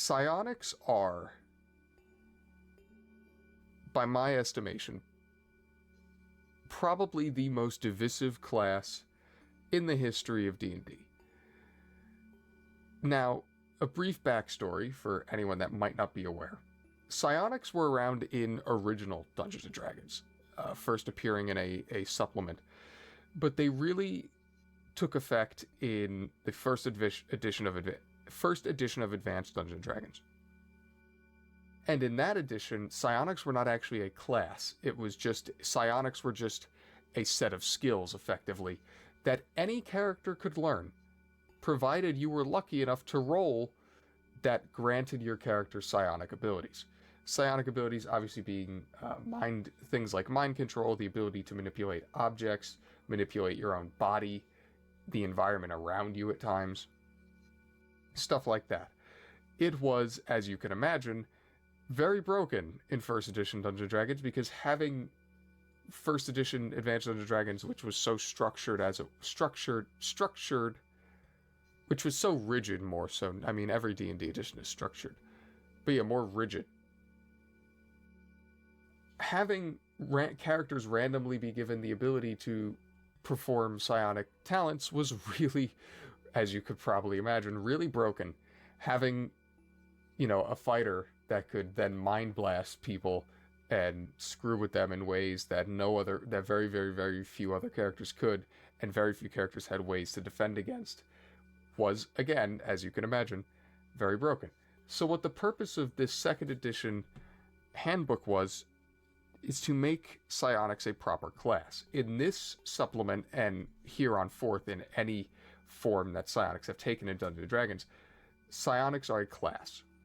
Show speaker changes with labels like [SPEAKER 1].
[SPEAKER 1] Psionics are, by my estimation, probably the most divisive class in the history of D&D. Now, a brief backstory for anyone that might not be aware. Psionics were around in original Dungeons & Dragons, first appearing in a supplement, but they really took effect in the first edition of Advanced Dungeons & Dragons. And in that edition, psionics were not actually a class. Psionics were just a set of skills, effectively, that any character could learn, provided you were lucky enough to roll that granted your character psionic abilities. Psionic abilities obviously being things like mind control, the ability to manipulate objects, manipulate your own body, the environment around you at times, stuff like that. It was, as you can imagine, very broken in first edition Dungeons & Dragons, because having first edition Advanced Dungeons & Dragons, which was so which was so rigid, more so. I mean, every D&D edition is structured, but yeah, more rigid. Having characters randomly be given the ability to perform psionic talents was really, as you could probably imagine, really broken. Having, a fighter that could then mind blast people and screw with them in ways that very, very, very few other characters could, and very few characters had ways to defend against, was, again, as you can imagine, very broken. So what the purpose of this second edition handbook is to make psionics a proper class. In this supplement, and here on forth in any form that psionics have taken in Dungeons & Dragons, psionics are a class.